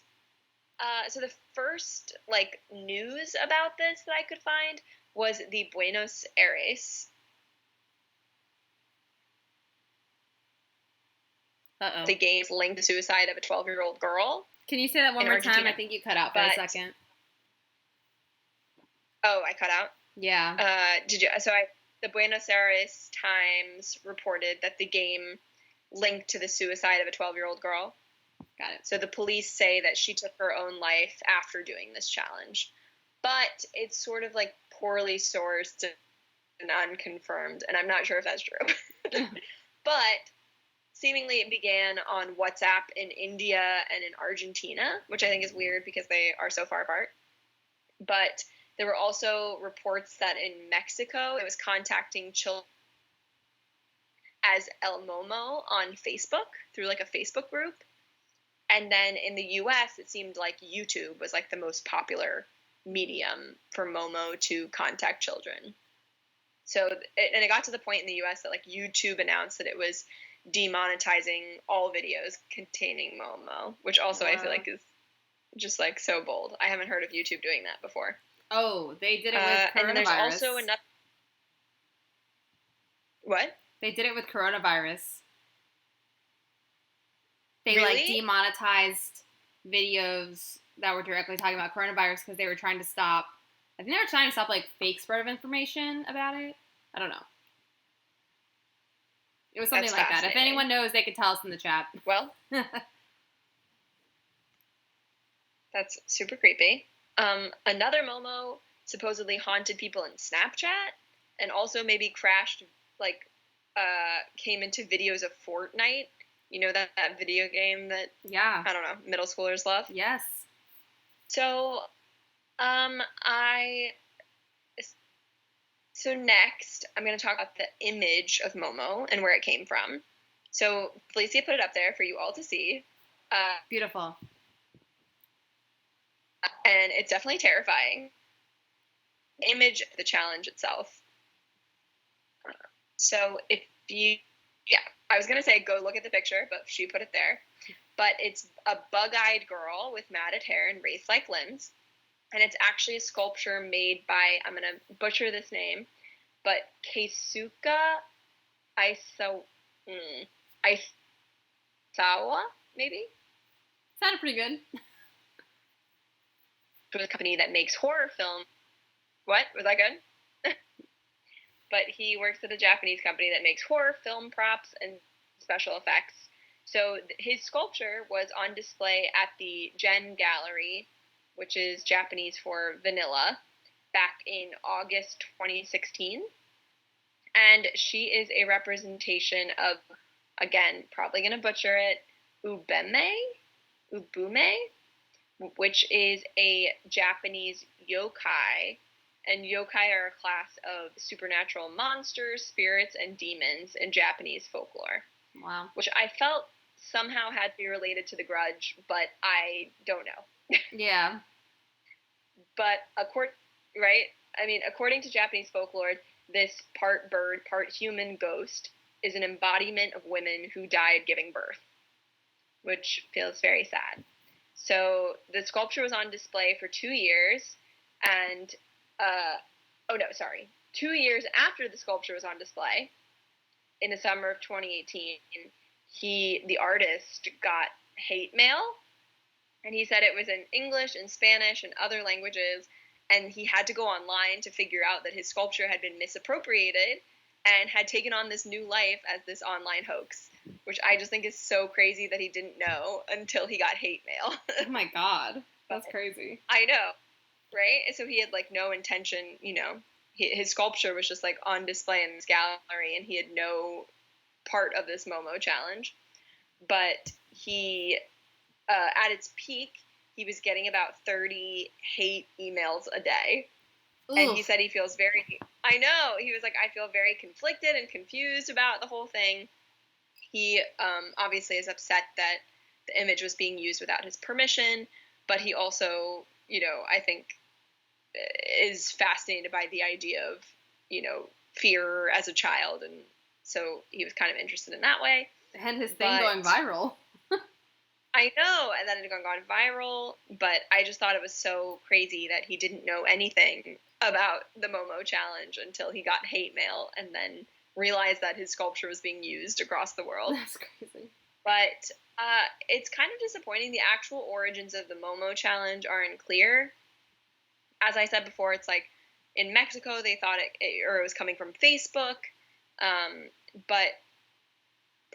so the first like news about this that I could find was the Buenos Aires. The game's linked to the suicide of a 12-year-old girl.
Can you say that one more time? I think you cut out for a second.
Oh, I cut out?
Yeah.
Did you? The Buenos Aires Times reported that the game linked to the suicide of a 12-year-old girl.
Got it.
So the police say that she took her own life after doing this challenge. But it's sort of like poorly sourced and unconfirmed, and I'm not sure if that's true. But seemingly it began on WhatsApp in India and in Argentina, which I think is weird because they are so far apart. But there were also reports that in Mexico it was contacting children as El Momo on Facebook through like a Facebook group. And then in the US, it seemed like YouTube was like the most popular medium for Momo to contact children. So, and it got to the point in the US that like YouTube announced that it was demonetizing all videos containing Momo, which also I feel like is just like so bold. I haven't heard of YouTube doing that before.
Oh, they did it with coronavirus.
And then there's also another. What?
They did it with coronavirus. They
really?
like demonetized videos that were directly talking about coronavirus because they were trying to stop. I think they were trying to stop like fake spread of information about it. I don't know. It was something like that. If anyone knows, they could tell us in the chat.
Well, that's super creepy. Another Momo supposedly haunted people in Snapchat and also maybe crashed, like, came into videos of Fortnite. You know that video game that, I don't know, middle schoolers love?
Yes.
So, So next, I'm going to talk about the image of Momo and where it came from. So Felicia put it up there for you all to see.
Beautiful.
And it's definitely terrifying. Image the challenge itself. So if you, I was going to say go look at the picture, but she put it there. But it's a bug-eyed girl with matted hair and wraith-like limbs. And it's actually a sculpture made by, I'm going to butcher this name, but Keisuke Aisawa, maybe?
Sounded pretty good.
For the company that makes horror film. What? Was that good? But he works at a Japanese company that makes horror film props and special effects. So his sculpture was on display at the Gen Gallery, which is Japanese for vanilla, back in August 2016. And she is a representation of, again, probably going to butcher it, Ubume, which is a Japanese yokai. And yokai are a class of supernatural monsters, spirits, and demons in Japanese folklore.
Wow.
Which I felt somehow had to be related to The Grudge, but I don't know.
Yeah.
But according to Japanese folklore, this part bird, part human ghost is an embodiment of women who died giving birth, which feels very sad. So the sculpture was on display for 2 years, and 2 years after the sculpture was on display, in the summer of 2018, the artist, got hate mail, and he said it was in English and Spanish and other languages, and he had to go online to figure out that his sculpture had been misappropriated and had taken on this new life as this online hoax, which I just think is so crazy that he didn't know until he got hate mail.
Oh my God. That's crazy.
I know, right? So he had like no intention, his sculpture was just like on display in this gallery, and he had no part of this Momo challenge. But he, at its peak, he was getting about 30 hate emails a day. Oof. And he said he feels I know, he was like, I feel very conflicted and confused about the whole thing. He obviously is upset that the image was being used without his permission, but he also, I think is fascinated by the idea of, fear as a child. And so he was kind of interested in that way.
And his thing going viral.
I know, and then it had gone viral, but I just thought it was so crazy that he didn't know anything about the Momo challenge until he got hate mail and then realized that his sculpture was being used across the world.
That's crazy.
But it's kind of disappointing. The actual origins of the Momo challenge are unclear. As I said before, it's like in Mexico they thought it was coming from Facebook, but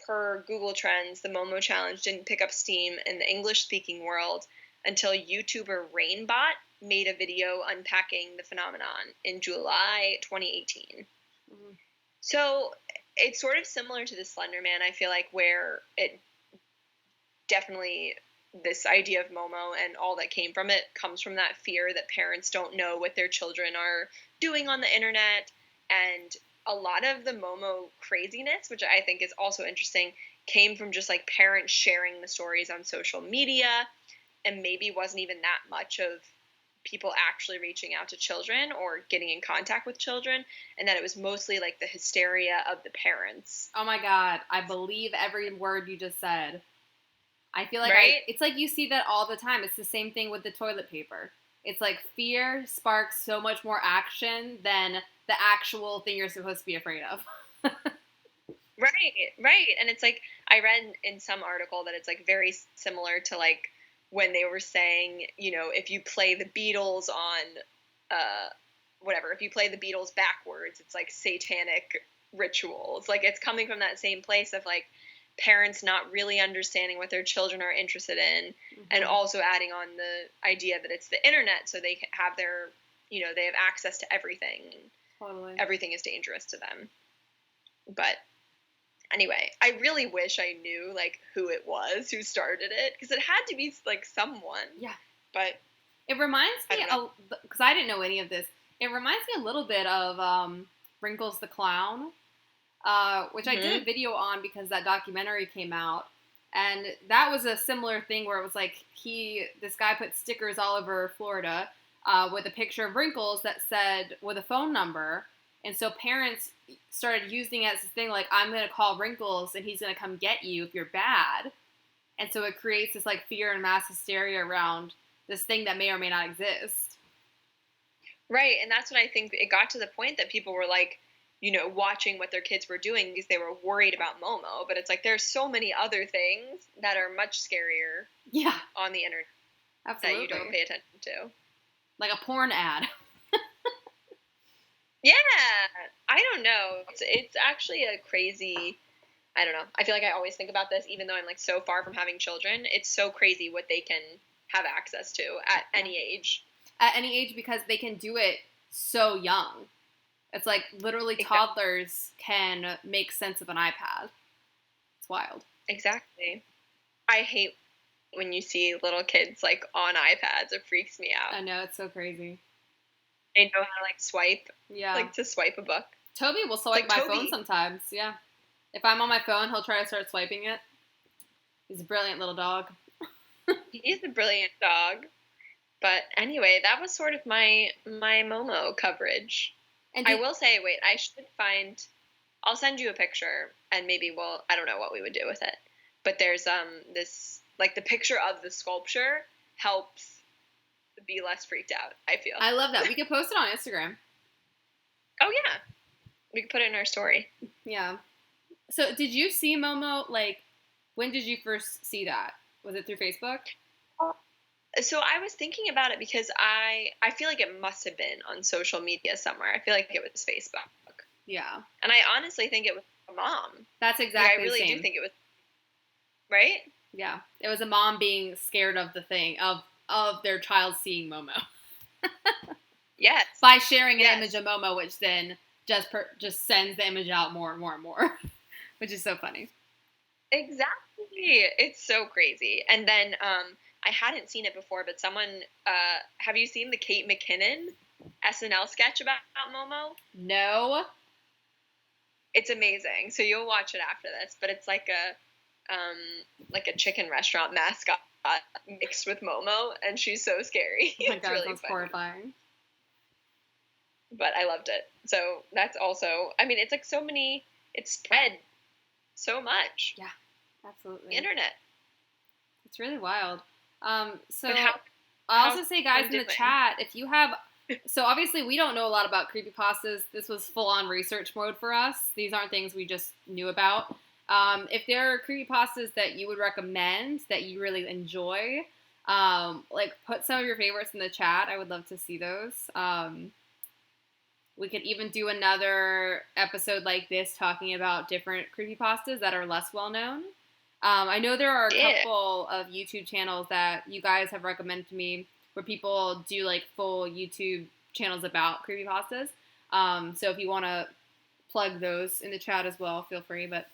per Google Trends, the Momo challenge didn't pick up steam in the English-speaking world until YouTuber Rainbot made a video unpacking the phenomenon in July 2018. Mm-hmm. So it's sort of similar to the Slender Man, I feel like, where it definitely, this idea of Momo and all that came from it comes from that fear that parents don't know what their children are doing on the internet. And a lot of the Momo craziness, which I think is also interesting, came from just like parents sharing the stories on social media, and maybe wasn't even that much of people actually reaching out to children or getting in contact with children, and that it was mostly like the hysteria of the parents.
Oh my God, I believe every word you just said. I feel like
right?
It's like you see that all the time. It's the same thing with the toilet paper. It's like fear sparks so much more action than the actual thing you're supposed to be afraid of.
Right. And it's like, I read in some article that it's like very similar to like when they were saying, if you play the Beatles on, if you play the Beatles backwards, it's like satanic rituals. Like it's coming from that same place of like parents not really understanding what their children are interested in, mm-hmm. and also adding on the idea that it's the internet, so they have their, they have access to everything.
Totally.
Everything is dangerous to them. But anyway, I really wish I knew like who it was who started it, because it had to be like someone.
Yeah.
But
it reminds me, because I didn't know any of this, it reminds me a little bit of Wrinkles the Clown, which mm-hmm. I did a video on because that documentary came out. And that was a similar thing where it was like this guy put stickers all over Florida with a picture of Wrinkles that said, with a phone number. And so parents started using it as this thing like, I'm going to call Wrinkles and he's going to come get you if you're bad. And so it creates this like fear and mass hysteria around this thing that may or may not exist.
Right. And that's what I think, it got to the point that people were like, watching what their kids were doing because they were worried about Momo. But it's like, there's so many other things that are much scarier on the internet.
Absolutely.
That you don't pay attention to.
Like a porn ad.
Yeah, I don't know. It's actually a crazy, I don't know. I feel like I always think about this, even though I'm like so far from having children. It's so crazy what they can have access to at any age.
At any age, because they can do it so young. It's like literally toddlers can make sense of an iPad. It's wild.
Exactly. I hate when you see little kids like on iPads. It freaks me out.
I know, it's so crazy.
They know how to like swipe.
Yeah.
Like to swipe a book.
Toby will swipe my phone sometimes. Yeah. If I'm on my phone, he'll try to start swiping it. He's a brilliant little dog.
He's a brilliant dog. But anyway, that was sort of my Momo coverage. And I will say, wait, I'll send you a picture and maybe I don't know what we would do with it. But there's this, like the picture of the sculpture helps be less freaked out, I feel.
I love that. We could post it on Instagram.
Oh, yeah. We could put it in our story.
Yeah. So did you see Momo, like, when did you first see that? Was it through Facebook?
So I was thinking about it because I feel like it must have been on social media somewhere. I feel like it was Facebook.
Yeah.
And I honestly think it was a mom.
That's
Like,
exactly
I
the
really do
same.
think it was, right?
Yeah. It was a mom being scared of the thing, of their child seeing Momo.
Yes.
By sharing an
Yes.
image of Momo, which then just sends the image out more and more and more, which is so funny.
Exactly. It's so crazy. And then I hadn't seen it before, but someone have you seen the Kate McKinnon SNL sketch about Momo?
No.
It's amazing. So you'll watch it after this, but it's like a chicken restaurant mascot mixed with Momo, and she's so scary.
Oh my
It's
god,
really
that's
funny.
horrifying.
But I loved it. So that's also, I mean, it's like so many, it's spread so much.
Yeah, absolutely.
The internet.
It's really wild. So
But how
I'll also say, guys, in the
doing?
chat, if you have, so obviously we don't know a lot about creepypastas. This was full on research mode for us. These aren't things we just knew about. If there are creepypastas that you would recommend that you really enjoy, like put some of your favorites in the chat. I would love to see those. We could even do another episode like this talking about different creepypastas that are less well known. I know there are a couple of YouTube channels that you guys have recommended to me where people do like full YouTube channels about creepypastas. So if you want to plug those in the chat as well, feel free. But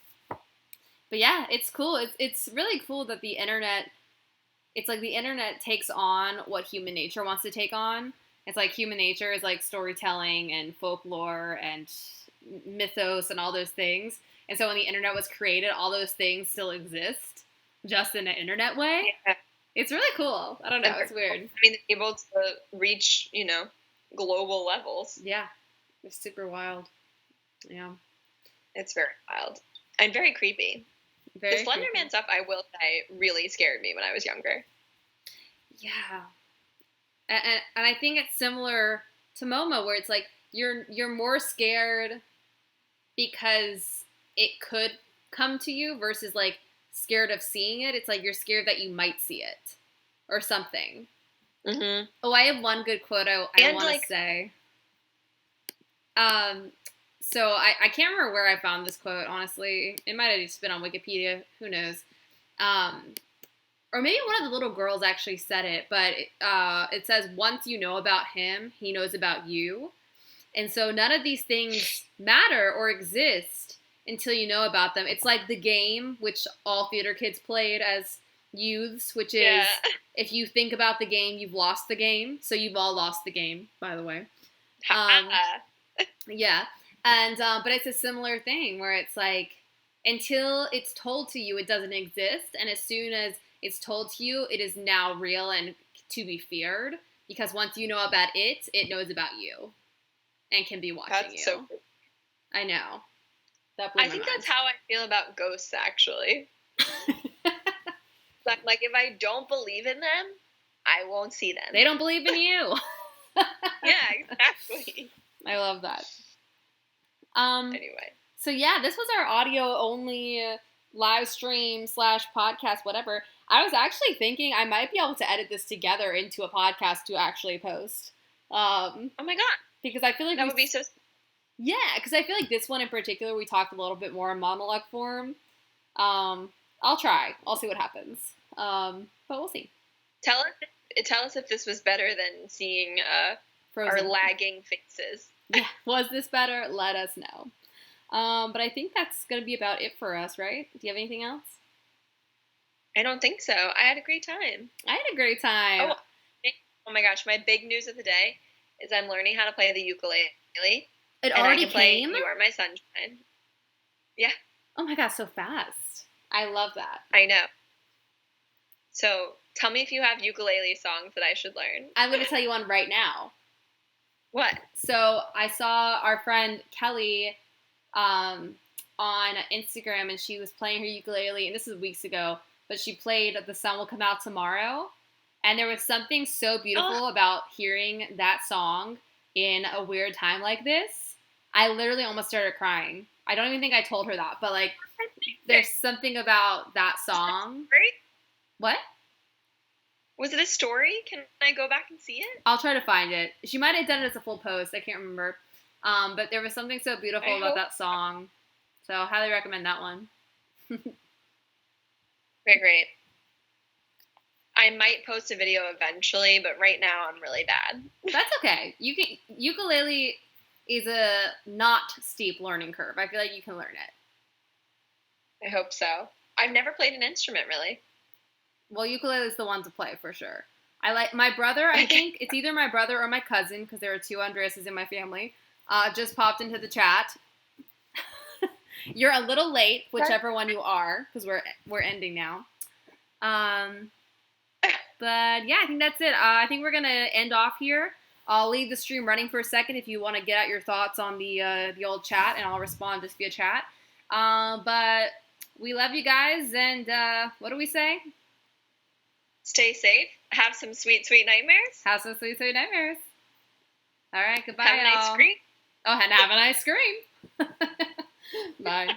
yeah, it's cool. It's really cool that the internet. It's like the internet takes on what human nature wants to take on. It's like human nature is like storytelling and folklore and mythos and all those things. And so when the internet was created, all those things still exist, just in an internet way.
Yeah.
It's really cool. I don't know. It's weird.
I mean, able to reach, global levels.
Yeah. It's super wild. Yeah.
It's very wild. And very creepy. The Slenderman stuff, I will say, really scared me when I was younger.
Yeah. And I think it's similar to Momo, where it's like you're more scared because it could come to you versus like scared of seeing it. It's like you're scared that you might see it or something.
Mm-hmm.
Oh, I have one good quote I want to say. So I can't remember where I found this quote, honestly. It might have just been on Wikipedia. Who knows? Or maybe one of the little girls actually said it, but it says, once you know about him, he knows about you. And so none of these things matter or exist until you know about them. It's like the game, which all theater kids played as youths, which is, if you think about the game, you've lost the game. So you've all lost the game, by the way. Yeah. And but it's a similar thing where it's like, until it's told to you, it doesn't exist. And as soon as it's told to you, it is now real and to be feared. Because once you know about it, it knows about you and can be watching you. So cool. I know.
I think that's how I feel about ghosts, actually. Like, if I don't believe in them, I won't see them.
They don't believe in you.
Yeah, exactly.
I love that.
Anyway.
So yeah, this was our audio only live stream / podcast, whatever. I was actually thinking I might be able to edit this together into a podcast to actually post.
Oh my god.
Because I feel like
that would be so...
Yeah, because I feel like this one in particular, we talked a little bit more in monologue form. I'll try. I'll see what happens. But we'll see.
Tell us if this was better than seeing our lagging faces.
Yeah, was this better? Let us know. But I think that's going to be about it for us, right? Do you have anything else?
I don't think so. I had a great time.
I had a great time.
Oh my gosh, my big news of the day is I'm learning how to play the ukulele.
It already came?
You Are My Sunshine. Yeah.
Oh my gosh, so fast. I love that.
I know. So tell me if you have ukulele songs that I should learn.
I'm going to tell you one right now.
What?
So I saw our friend Kelly on Instagram, and she was playing her ukulele, and this was weeks ago, but she played The Sun Will Come Out Tomorrow, and there was something so beautiful about hearing that song in a weird time like this. I literally almost started crying. I don't even think I told her that, but like, there's something about that song.
Right?
What?
Was it a story? Can I go back and see it?
I'll try to find it. She might have done it as a full post. I can't remember. But there was something so beautiful about that song. So I highly recommend that one.
Very great. I might post a video eventually, but right now I'm really bad.
That's okay. Ukulele is a not steep learning curve. I feel like you can learn it.
I hope so. I've never played an instrument really.
Well, ukulele is the one to play for sure. I like my brother. I think it's either my brother or my cousin because there are two Andreases in my family. Just popped into the chat. You're a little late, whichever one you are, because we're ending now. But yeah, I think that's it. I think we're gonna end off here. I'll leave the stream running for a second if you want to get out your thoughts on the old chat, and I'll respond just via chat. But we love you guys, and what do we say?
Stay safe. Have some sweet, sweet nightmares.
Have some sweet, sweet nightmares. All right, goodbye.
Have a nice scream.
Oh, and have a nice scream. Bye.